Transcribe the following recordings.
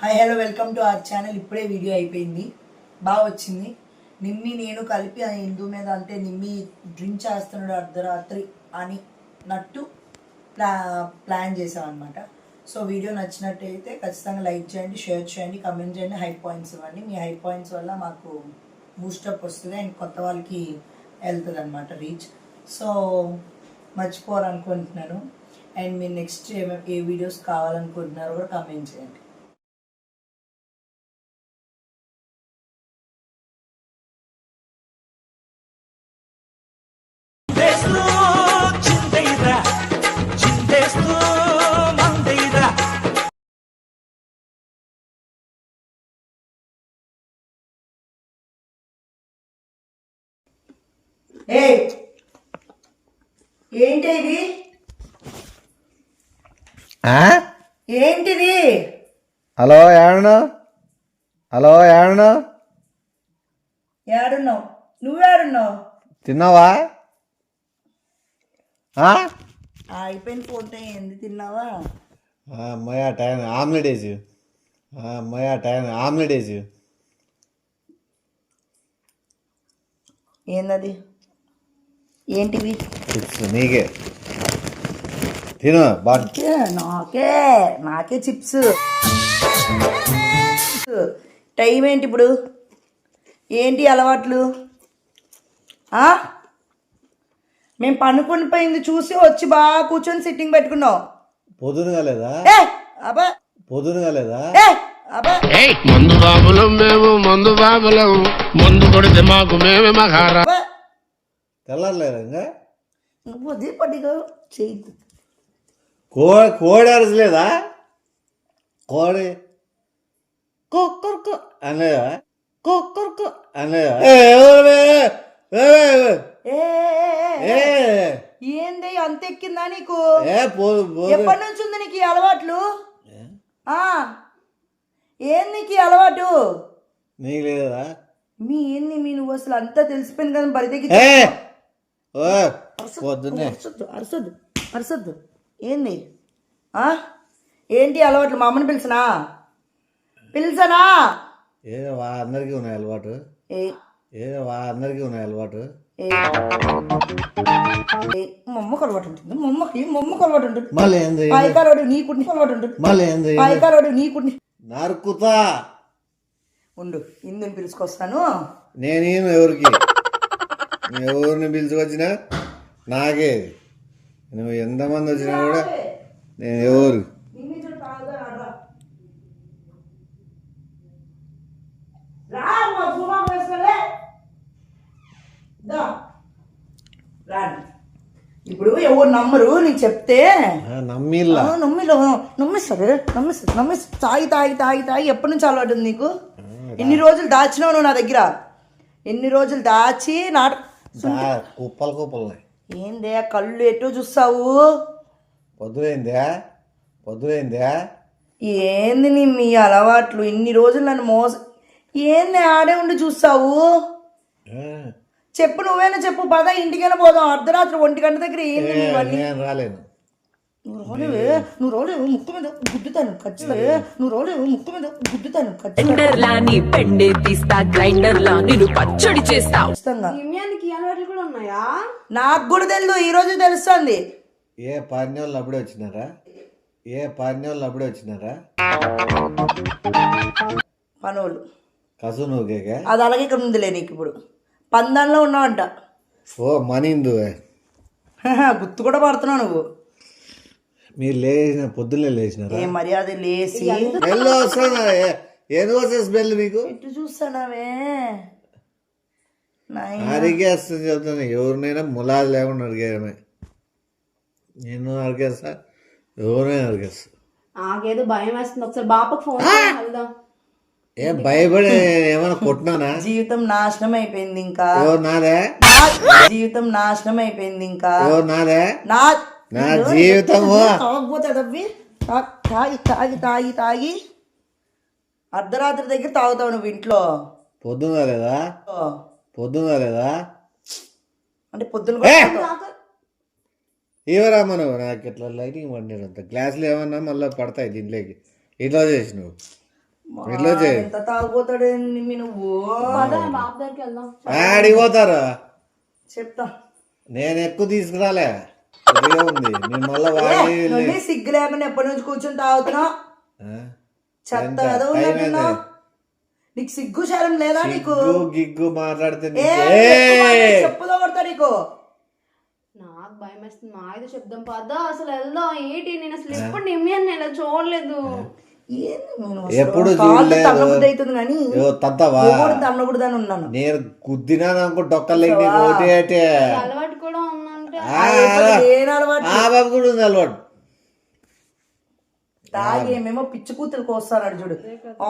Hi hello welcome to our channel. ఇప్పుడే video అయిపోయింది, బాగా వచ్చింది. నిమ్మి నేను కలిపి ఆ హిందూ మీద అంటే నిమ్మి డ్రింక్ చేస్తున్నాడు అర్ధరాత్రి అని నట్టు ప్లాన్ చేసాం అనమాట. సో వీడియో నచ్చినట్టయితే ఖచ్చితంగా లైక్ చేయండి, షేర్ చేయండి, కమెంట్ చేయండి, హై పాయింట్స్ ఇవ్వండి. మీ హై పాయింట్స్ వల్ల మాకు బూస్టప్ వస్తుంది అండ్ కొత్త వాళ్ళకి వెళ్తుంది అనమాట రీచ్. సో మర్చిపోవాలనుకుంటున్నాను. అండ్ మీరు నెక్స్ట్ ఏ వీడియోస్ కావాలనుకుంటున్నారో కూడా కమెంట్ చేయండి. ఏంటి ఇది? ఏంటిది? హలో ఏడున్నావు? హలో ఏడున్నావు? ఏడున్నావు? నువ్వేడున్నావు? తిన్నావా? అయిపోయిన ఫోన్ ఏంది తిన్నావా? అమ్మాయి టైం ఆమ్లెట్ వేసి ఆమ్లెట్ వేసి. ఏందది? ఏంటివి? చిప్స్ నీకే తిను. నాకే చిప్స్. టైం ఏంటి ఇప్పుడు? ఏంటి అలవాట్లు? మేము పనుకొని పోయింది చూసి వచ్చి బాగా కూర్చొని సిట్టింగ్ పెట్టుకున్నావు. పొద్దునగా లేదా? పొద్దునగా లేదా? మందు బాబులం మేము, మందు బాబులం, మందు కొడితే మాకు మేమే మహారా. తెల్లర్లేదా ఇంకా? నువ్వు అదే పడిగా చేయద్దు. కోడి అరసలేదా? కోడి కుక్కర్కు అనేదా? కుక్కర్కు అనేదా? ఏంది అంత ఎక్కిందా నీకు? ఎప్పటి నుంచి ఉంది నీకు ఈ అలవాట్లు? ఏంది నీకు ఈ అలవాటు? నీకు లేదా? మీ నువ్వు అసలు అంతా తెలిసిపోయింది కదా. బరి దగ్గర అరసొద్దు. ఏంది ఏంటి అలవాట్లు? మా అమ్మని పిలిచనా? ఏదో అందరికీ ఉన్నాయి అలవాటు. అందరికీ ఉన్నాయి అలవాటు. మా అమ్మకు అలవాటు ఉంటుంది. మా అమ్మకు అలవాటు ఉంటుంది. మళ్ళీ ఏంది? పాయకారోడు నీకుడిని అలవాటు ఉంటుంది. మళ్ళీ ఏంది? పాయకారోడు నీకుడిని నరుకుతా ఉండు. ఇందుని పిలుచుకొస్తాను. నేను ఎవరికి ఎవరిని పిలుచుకొచ్చినా నాకే. నువ్వు ఎంతమంది వచ్చినా కూడా నేను ఎవరు ఇప్పుడు ఎవరు నమ్మరు. నీకు చెప్తే నమ్మిస్తారు. తాగి ఎప్పటి నుంచి అలవాటు ఉంది నీకు? ఎన్ని రోజులు దాచినావు నువ్వు నా దగ్గర? ఎన్ని రోజులు దాచి కుప్పలు ఏందే కళ్ళు ఎటో చూస్తావు? పొద్దులైందా? ఏంది నీ మీ అలవాట్లు? ఇన్ని రోజులు నన్ను ఏంది ఆడే ఉండి చూస్తావు? చెప్పు, నువ్వేనా చెప్పు. పద ఇంటికైనా పోదాం. అర్ధరాత్రి 1 గంట దగ్గర ఏంది? రాలేను. నువ్వు రాలేవు. ముక్కు మీద గుద్దుతాను ఖచ్చితంగా. నాకు కూడా తెలుసు, ఈ రోజు తెలుస్తుంది. ఏ పార్నోళ్ళు అప్పుడే వచ్చినారా? పనోళ్ళు కసు నువ్వుకే అది అలాగే ఇక్కడ ఉందిలే. నీకు ఇప్పుడు పందాల్లో ఉన్నావంట. మనిందు గుర్తు కూడా పడుతున్నావు నువ్వు. మీరు పొద్దున్నే లేచినారా? ఏ మర్యాద లేచి ఏదో స్మెల్ మీకు ఎటు చూస్తానవే? అరిగేస్తుంది చెప్తాను. ఎవరినైనా ములాది లేకుండా అడిగేయడమే. నేను అడిగేస్తా, ఎవరైనా అడిగేస్తా. నాకేదో భయం వేస్తుంది. ఒకసారి బాపకు ఫోన్ వెళ్దాం. ఏం భయపడి ఏమైనా కొట్టినానా? జీవితం నాశనం అయిపోయింది ఇంకా. ఎవరు నాదే? జీవితం నాశనం అయిపోయింది ఇంకా. ఎవరు నాదే? నా నా జీవితము తాగపోతుంది అవి. తాగి తాగి తాగి తాగి అర్ధరాత్రి దగ్గర తాగుతావు నువ్వు ఇంట్లో. పొద్దుందా లేదా? పొద్దుందా లేదా? అంటే పొద్దున ఏవరా మనం నాకు ఇట్లా లైటింగ్ పడినంత గ్లాసులు ఏమన్నా మళ్ళీ పడతాయి దీంట్లోకి. ఇట్లా చేసి నువ్వు ఇట్లా చేయి. ఎంత తాగుపోతాడు నువ్వు. ఆడికి పోతారు చెప్తా. నేను ఎక్కువ తీసుకురాలే కొద్దిగా ఉంది. నేను మళ్ళీ వాడి సిగ్గు లేకుండా ఎప్పటి నుంచి కూర్చొని తాగుతున్నావు. చెత్త కదా ఉన్నట్టున్నావు. నీకు సిగ్గు శరం లేదా? నీకు గిగ్గు మాట్లాడితే చెప్పులో కొడతా నీకు. నాకు భయం వేస్తుంది. మా ఐదు శబ్దం పదా అసలు వెళ్దాం ఏంటి. నేను అసలు ఎప్పుడు నిమ్మియాన్ని ఇలా చూడలేదు. ఎప్పుడు చూడలేదు. తన్నకూడదు అని ఉన్నాను నేను గుద్దినాను అనుకో డొక్కలకి ఒకటి అంటే అలవాటు కూడా ఉందంటే ఆ బాబు కూడా ఉంది అలవాటు. తాగి ఏమేమో పిచ్చి కూతురికి వస్తాడు చూడు.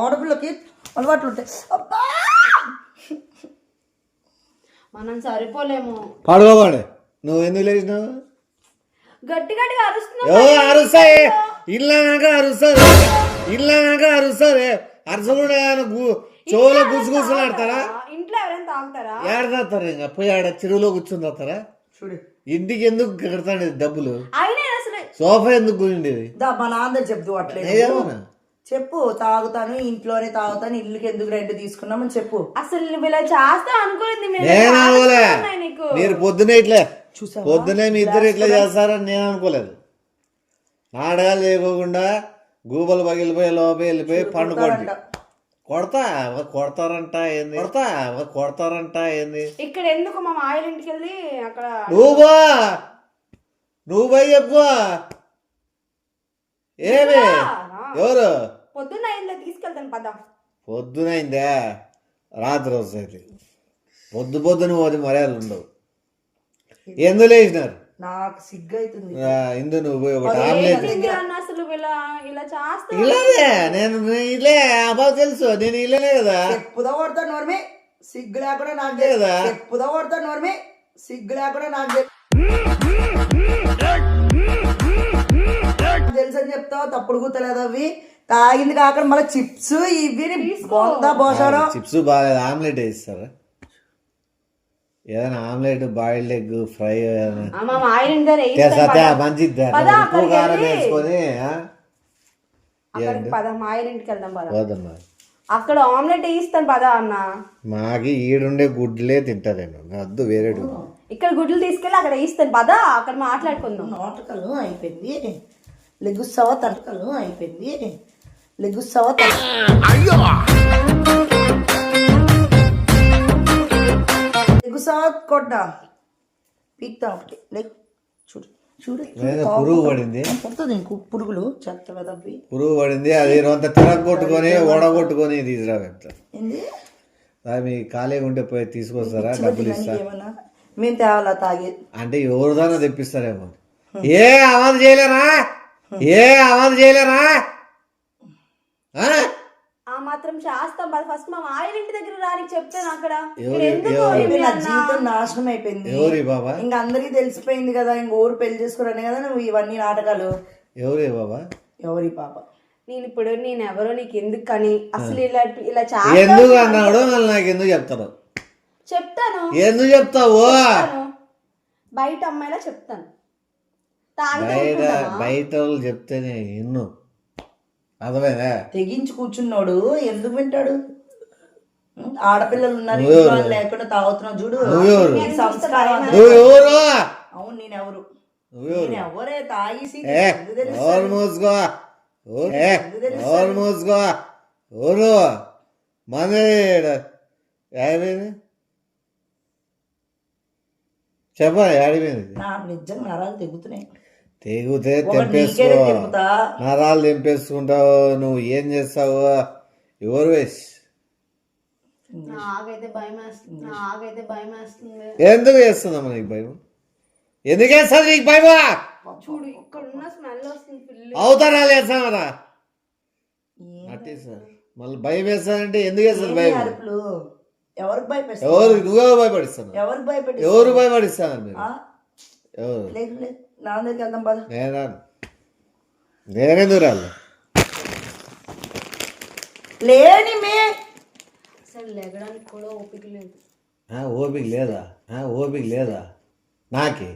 ఆడపిల్లకి అలవాట్లు ఉంటాయి. మనం సరిపోలేము. పడుకోకండి. నువ్వు ఎందుకు లేచినావు? గట్టి గట్టిగా అరుస్తున్నావు. అరుస్తాయి ఇల్లాక అరుస్తారు. ఇల్లాక అరుస్తారు. అరసకుండా చెవులో గుసగుసలు ఆడతారా? ఇంట్లో ఎవరైనా తాగుతారా? ఏడతారు ఇంకా పోయి ఆడ చెరువులో కూర్చుని తాగుతారా? చూడు ఇంటికి ఎందుకు కడతాండి డబ్బులు? అయినా అసలు సోఫా ఎందుకు కూర్చుండేది? మా నాన్న చెప్తూ అట్లేదు. చెప్పు తాగుతాను ఇంట్లోనే తాగుతాను ఇల్లుకి ఎందుకు రెంట్ తీసుకున్నామని చెప్పు. అసలు నువ్వు ఇలా చేస్తా అనుకోలేదు. నేను అనుకోలే. మీరు పొద్దునే ఇట్లా పొద్దునే మీ ఇద్దరు ఇట్లా చేస్తారని నేను అనుకోలేదు. నాటకాలు చేయకోకుండా గూబలు పగిలిపోయి లోపలి వెళ్ళిపోయి పండుకోండి. కొడతారంట ఏంది? కొడతారంట ఏంది? ఇక్కడ ఎందుకు మా మాయల ఇంటికి వెళ్ళి అక్కడ నువ్వు పోయి చెప్పు. ఏమి ఎవరు పొద్దున్న అయిందా తీసుకెళ్తాను పద. పొద్దునైందా? రాత్రి వస్తుంది. పొద్దున పోతే మర్యాదలు ఉండవు. ఎందుకు లేచినారు? నాకు సిగ్గు అవుతుంది. ఇందు నువ్వు పోయి ఒకటి ఆమ్లెట్ అసలు ఇలా చేస్తా. ఇలానే నేను ఇల్లే అబ్బా తెలుసు. నేను ఇల్లనే కదా. చెప్పుదా కొడతా నోర్మి సిగ్గు లేకుండా నాకు కదా. చెప్పుదా కొడతా నోర్మి సిగ్గు లేకుండా నాకు తెలుసు అని చెప్తావు. తప్పుడు గుర్తలేదు. అవి తాగింది కాకుండా మళ్ళీ చిప్స్ ఇవి బోసాడు. చిప్స్ బాగా ఆమ్లెట్ వేస్తారా? ఏదైనా ఆమ్లెట్ బాయిల్డ్ ఎగ్ ఫ్రై మంచిది కారం వేసుకొని అక్కడ ఆమ్లెట్ వేయిస్తాను పదా అన్న. మాకి ఈడుండే గుడ్లే తింటాను అద్దు వేరే. ఇక్కడ గుడ్లు తీసుకెళ్ళి అక్కడ వేయిస్తాను పదా. అక్కడ మాట్లాడుకుందాం. నాటకాలు అయిపోయింది. లెగుస్తావా తనకలు అయిపోయింది. లెగుస్తావా లెగుస్తావా కొట్టా పీక్తా ఒకటి లెగ్. చూడు చూడు పురుగు పడింది. పడుతుంది ఇంకో పురుగులు చెత్త కదవి. పురుగు పడింది. అది అంత తిరగొట్టుకొని ఓడగొట్టుకొని తీసుకురా. ఏంది మీ ఖాళీగా ఉంటే పోయి తీసుకొస్తారా? డబ్బులు ఇస్తా. ఏమన్నా మేము తేవాలా తాగి అంటే ఎవరిదానో తెప్పిస్తారేమో. ఏ అవాదు చేయలేరా? ఆ మాత్రం చేస్తాం. ఫస్ట్ మా ఆయన ఇంటి దగ్గర రానికి చెప్తాను. అక్కడ నా జీవితం నాశనం అయిపోయింది. ఎవరి బాబా? ఇంకా అందరికి తెలిసిపోయింది కదా. ఇంక ఊరు పెళ్లి చేసుకోరని కదా నువ్వు ఇవన్నీ నాటకాలు. ఎవరి బాబా? ఎవరి పాప? నేను ఇప్పుడు నేనెవరో నీకు ఎందుకు కానీ అసలు ఇలా ఎందుకు అన్నాడు? నాకు ఎందుకు చెప్తాను? చెప్తాను. ఎందుకు చెప్తావు? బయట అమ్మాయిలా చెప్తాను. బయట వాళ్ళు చెప్తేనే ఇన్ను అర్థమైనా? తెగించి కూర్చున్నాడు. ఎందుకు వింటాడు? ఆడపిల్లలు ఉన్నారు లేకుండా తాగుతున్నావు చూడు. సంస్కారం. అవును నేనెవరు? నేనెవరే తాగిసి మూసుకో ఊరు మన చెప్పా ఆడిపోయింది. నాకు నిజంగా నరాలు తెగుతున్నాయి. తెగితే తెంపేసుకో. నరాలు తెంపేసుకుంటావు. నువ్వు ఏం చేస్తావు? ఎవరు వేసి నాకైతే భయం వేస్తుంది. ఎందుకు వేస్తుందమ్మా నీకు భయం? ఎందుకు వేస్తుంది నీకు భయమా? చూడు ఇక్కడ ఉన్న స్మెల్ వస్తుంది. అవుతారా లేస్తామరా? మళ్ళీ భయం వేస్తానంటే ఎందుకు వేస్తుంది భయం? అరుపులు ఎవరికి భయపెడతారు? ఎవరు నువ్వెవరు భయపడిస్తాను? ఎవరికి భయపెట్టి ఎవరు భయపడిస్తాను మీరు? ఎవరు? లేదు లేదు నా దగ్గరికి వెళ్దాం పద. నేనెందుకు రాను? లేని మే అసలు లెగడానికి కూడా ఓపిక లేదు. ఓపిక లేదా? ఓపిక లేదా నాకి?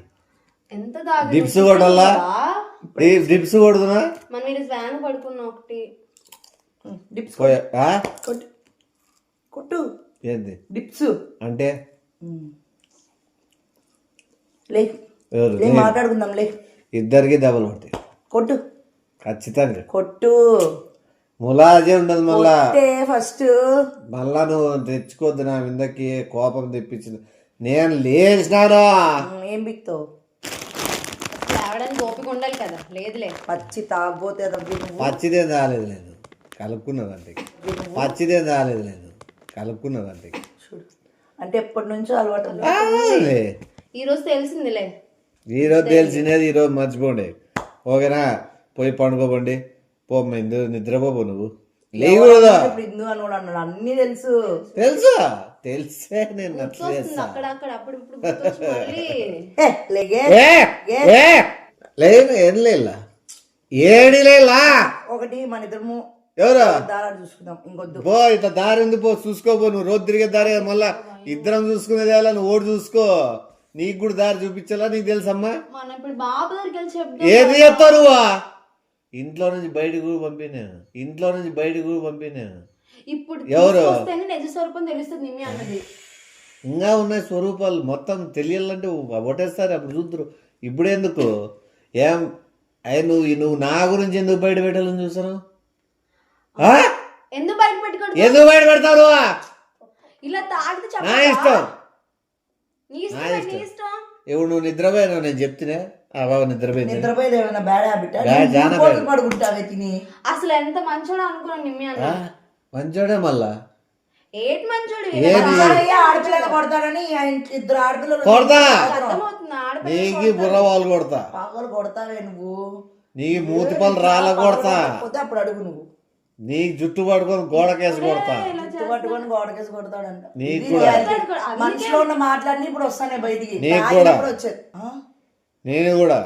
ఎంత దాగి డిప్స్ కొట్టాలా? డిప్స్ కొడుతున్నా మనం ఈరోజు వ్యాన్ పడుకున్నా ఒకటి డిప్స్ పోయా? కొట్టు కొట్టు ఏంది డిప్స్ అంటే? లే ఎవరు? లే మాట్లాడుకుందాం లే. ఇద్దరికి దెబ్బలు పడతాయి కొట్టు ఖచ్చితంగా. కొట్టు ములాజే ఉండదు మళ్ళా. ఫస్ట్ మళ్ళా నువ్వు తెచ్చుకోద్దు నా మీదకి కోపం తెప్పించింది. నేను లేచినాను. ఏం బిక్తావు? లేవడానికి ఓపిక ఉండాలి కదా. లేదులే పచ్చి తాగబోతే పచ్చిదేం రాలేదు లేదు కలుపుకున్నదంటే. పచ్చిదేం రాలేదు లేదు కలుపుకున్నదంటే. చూడు అంటే ఎప్పటి నుంచో అలవాటు ఉంది. ఈ రోజు తెలిసిందిలే. ఈరోజు తెలిసినది ఈరోజు మర్చిపోండి. ఓకేనా? పోయి పండుకోబండి. పో నిద్రపోబో. నువ్వు లేకూడదా? ఇప్పుడు ఇందు అని కూడా అన్నాడు. అన్ని తెలుసు. తెలుసా? తెలిసే నేను వస్తుంది అక్కడక్కడ అప్పుడు ఇప్పుడు గుర్తొచ్చి మళ్ళీ లేగే లేదు ఏం లేలా ఏడి లేలా. ఒకటి మన ఇద్దరము ఎవరు దారాలు చూసుకుందాం. ఇంకొద్దు పో ఇట్లా దారి ఉంది. పో చూసుకోపో. నువ్వు రోజు తిరిగే దారి మళ్ళా ఇద్దరం చూసుకునేది ఎలా? నువ్వు ఓడి చూసుకో. నీకు కూడా దారి చూపించాలా? నీకు తెలుసమ్మా? మనం ఇప్పుడు బాబు దగ్గరికి వెళ్ళి చెప్తాం. ఏది చెప్తావు నువ్వు? ఇంట్లో నుంచి బయటకు కూడా పంపినాను. ఇంట్లో నుంచి బయటకు కూడా పంపినాను. ఇప్పుడు ఎవరు? వస్తేనే నిజ స్వరూపం తెలుస్తుంది నిమ్మి అన్నది. ఇంకా ఉన్నాయి స్వరూపాలు మొత్తం తెలియాలంటే ఒకటేస్తారు అప్పుడు చూద్దరు. ఇప్పుడు ఎందుకు? ఏం అయ్యి నువ్వు నా గురించి ఎందుకు బయట పెట్టాలని చూసాను? ఎందుకు బయట పెట్టుకోవడం? ఎందుకు బయట పెడతారు? ఇలా తాగితే నా ఇష్టం. నీ ఇష్టం. ఇప్పుడు నువ్వు నిద్రపోయినా నేను చెప్తున్నా. ఆ బాబు నిద్రపోయింది. నిద్రపోయేది ఏమైనా బ్యాడ్ హ్యాబిట్? పడుకుంటావే తిని. అసలు ఎంత మంచోడు అనుకున్నాను నిమ్మి అన్న. మంచోడే మళ్ళా. ఏట్ మంచోడు. ఆడపిల్లలు కొడతాడని ఇద్దరు ఆడపిల్లలు కొడతా. అర్థమవుతుంది. ఆడపిల్ల నీకు బుర్రవాళ్ళు కొడతా. పాగలు కొడతావే నువ్వు. నీకు మూతి పళ్ళు రాళ్ళ కొడతా. అప్పుడు అడుగు నువ్వు. నీకు జుట్టు పట్టుకొని గోడకేసి కొడతా. జుట్టు పట్టుకొని గోడకేసి కొడతాడంట. నీకు కూడా మనసులో ఉన్న మాటలన్నీ ఇప్పుడు వస్తానే బయటికి. నీకు కూడా వచ్చారు. నేను కూడా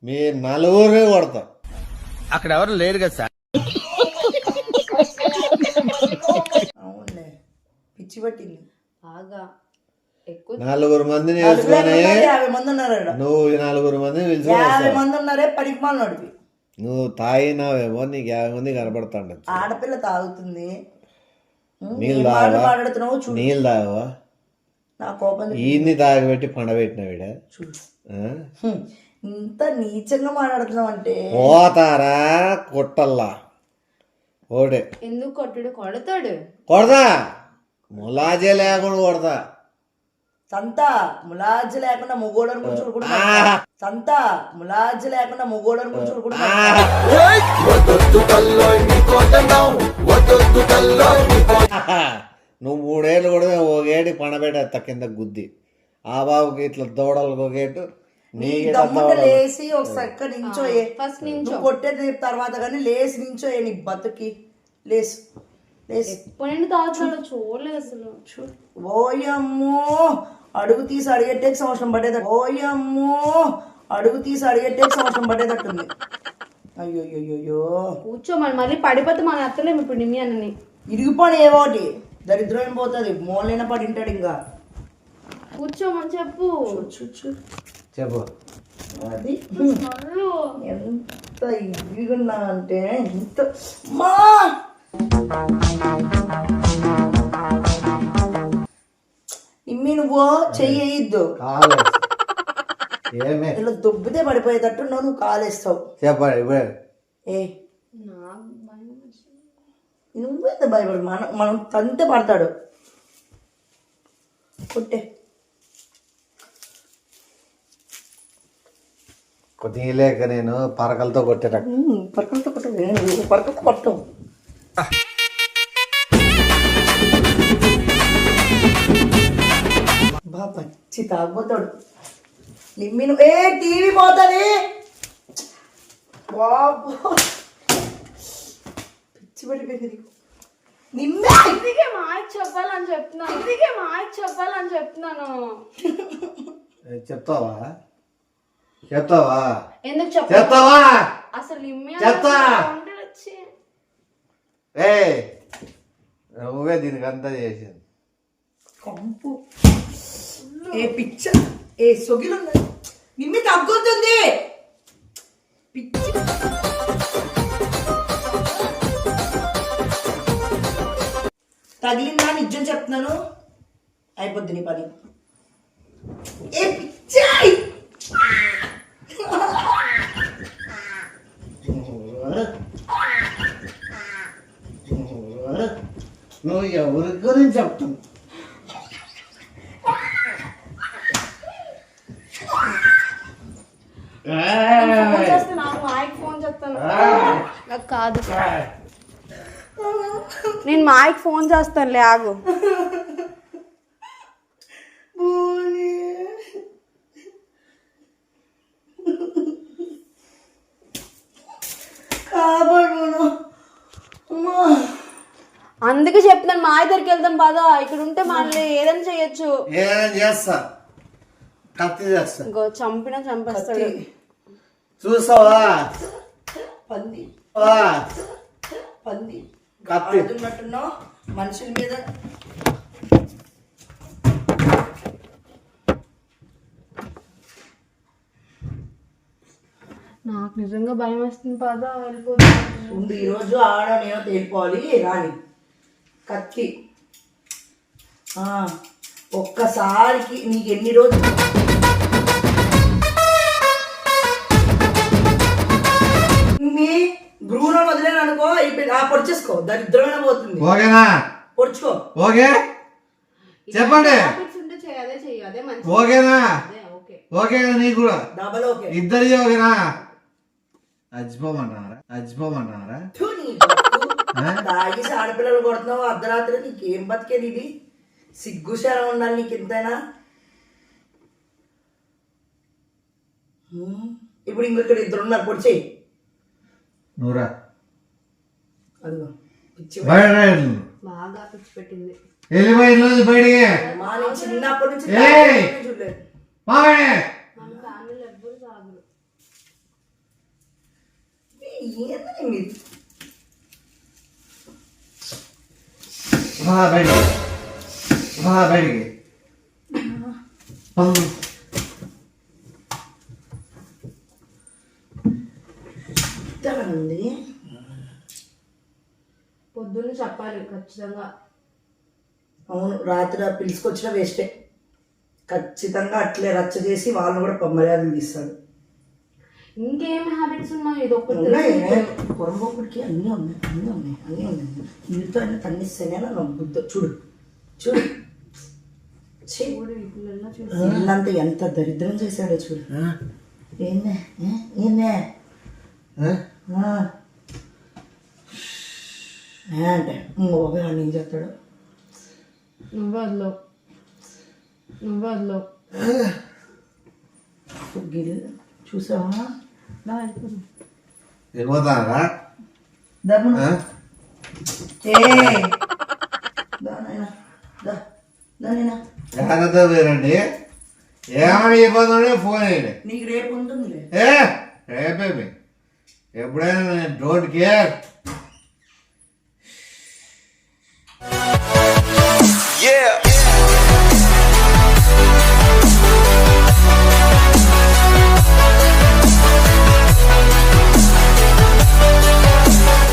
మీ నలుగురే కొడతా. అక్కడ ఎవరు లేరు కదా సార్. అవునులే పిచ్చి పట్టింది బాగా ఎక్కువ. 4 మందిని వేసుకొని 50 మంది ఉన్నారు. నువ్వు 4 మందిని 50 పిలుచుకొని మంది ఉన్నారే పడికి మాలు నడిపి. నువ్వు తాగినావేమో నీకు 50 మంది కనపడతాండ. ఆడపిల్ల తాగుతుంది. నీళ్ళు మాట్లాడుతున్నావు చూడు. నీళ్ళు తాగవా? నా కోపం ఈయన్ని తాగబెట్టి పండబెట్టిన వీడ. చూడు ఇంత నీచంగా మాట్లాడుతున్నావు అంటే. పోతారా కొట్టల్లా ఓడే. ఎందుకు కొట్టుడు? కొడతాడు. కొడతా. ములాజే లేకుండా కొడతా. సంత ములాజ్ లేకుండా మొగోడని కూర్చోడు కూడా సంత ములాజ్ లేకుండా మొగోడని కూర్చోడు కూడా. నువ్వు 3 ఏళ్ళు కూడా ఒకేటి పండబెట్టేస్తా కింద గుద్ది. ఆ బాబుకి ఇట్లా దూడలకు ఒకేటు లేసి ఒక చక్క నించోయే. ఫస్ట్ నించో. కొట్టేది తర్వాత కానీ లేసి నించోయే. నీ బతుకి లేసు లేసి. ఎప్పుడు తాగుతాడో చూడలేదు అసలు. ఓయమ్మో అడుగు తీసి అడిగేటే సంవత్సరం పడేదట్టు. ఓయమ్మో అడుగు తీసి అడిగేటే సంవత్సరం పడేటట్టుంది. అయ్యోయ్యో కూర్చోమని మళ్ళీ పడిపోతే మన అత్తలేము ఇప్పుడు నిమ్మి అన్నని. ఇరిగిపోని ఏవోటి దరిద్రం పోతుంది. మూలైన పడింటాడు. ఇంకా కూర్చోమని చెప్పు. చెప్పు. అది ఎంత ఇదిగున్నా అంటే ఇంత మా నిమ్మి నువ్వు చెయ్యొద్దు. ఇలా దుబ్బితే పడిపోయేటట్టు నువ్వు కాలేస్తావు. చెప్పండి ఏ నువ్వెంత భయపడు. మనం తంతే పడతాడు. కొట్టే కొద్దిగా లేక నేను పరకలతో కొట్టేట. పరకలతో కొట్టవు. పరకలతో కొట్టవు. బా పచ్చి తాగిపోతాడు నిమ్మి. నువ్వు టీవీ పోతుంది. పిచ్చి పడిపోయింది నీకు. నిన్నే ఇందుకే మా ఆయనకి చెప్పాలని చెప్తున్నాను చెప్తావా చెప్తావా ఎందుకు చెప్తావా అసలు నిమ్మి చెప్తా. వచ్చి ఏ నువ్వే దీనికి అంతా చేసింది. కంపు ఏ పిచ్చ ఏ సొగిలు నిమ్మి తగ్గుతుంది పిచ్చి. తగిలిందా నిజం చెప్తున్నాను, అయిపోద్ది నీ పని. ఏ పిచ్చాయి నువ్వు ఎవరి గురించి చెప్తావు? ఫోన్ చేస్తాను మా ఆయనకి ఫోన్ చేస్తాను. నాకు కాదు, నేను మా ఆయనకి ఫోన్ చేస్తానులే ఆగు. కాబడు అందుకే చెప్తున్నాను మా ఆయన దగ్గరికి వెళ్తాం బాధ. ఇక్కడ ఉంటే మళ్ళీ ఏదైనా చేయొచ్చు. ఏదైనా చేస్తా, కత్తి చేస్తా. ఇంకో చంపేస్తాడు. చూసావా పంది పంది కత్తి ఆడుతున్నట్టున్నావు మనుషుల మీద. నాకు నిజంగా భయం వేస్తుంది పద వెళ్ళిపోతుంది. ఉండు ఈరోజు ఆడ నేను తేలిపోవాలి. రాని కత్తి ఒక్కసారికి నీకు ఎన్ని రోజులు మీ భ్రూణం వదిలేను అనుకో అయిపోయింది. పొడిచేసుకో, దరిద్రమైన పోతుంది. ఓకేనా? పొడుచుకో. ఓకే చెప్పండి. అదే చెయ్యి, అదే మంచి. ఓకేనా? ఓకే ఓకేనా? నీకు కూడా డబల్ ఓకే. ఇద్దరి ఓకేనా? అచ్చిపోమంటున్నారా? తాగేసి ఆడపిల్లలు కొడుతున్నావు అర్ధరాత్రి. నీకేం బతికేది ఇది? సిగ్గుశారం ఉండాలి నీకు ఎంతైనా. ఇప్పుడు ఇంకొకరు ఇద్దరు ఉన్నారు, పొడి చెయ్యి. నువ్వురా అదిగో పిచ్చి బాగా పిచ్చి పెట్టింది. వెళ్ళిపోయి బయటికి. మా నేను చిన్నప్పటి నుంచి ఏయ్! చూడలేదు. మన ఫ్యామిలీలో ఎవ్వరు తాగరు. ఏంటండి మీరు? బయటికి ఉంది. పొద్దున్న చెప్పాలి ఖచ్చితంగా. అవును, రాత్రి పిలుచుకొచ్చిన వేస్టే. ఖచ్చితంగా అట్లే రచ్చ చేసి వాళ్ళని కూడా మర్యాదలు తీస్తాడు. ఇంకేం హ్యాబిట్స్ ఉన్నాయి? ఇది పొరంబొక్కడికి అన్నీ ఉన్నాయి. వీటితో అన్ని తన్నిస్తేనే నా బుద్ధ. చూడు ఇల్లంతా ఎంత దరిద్రం చేశాడో చూడు. ఏందే అంటే బాబాయ్ ఏం చేస్తాడు? నువ్వు గిరి చూసావా? వెళ్ళిపోతారా? జాగ్రత్త వేరండి. ఏమైనా ఇబ్బంది ఉంటే ఫోన్ వేయండి. నీకు రేపు ఉంటుంది. రేపే ఎప్పుడైనా డోంట్ కేర్.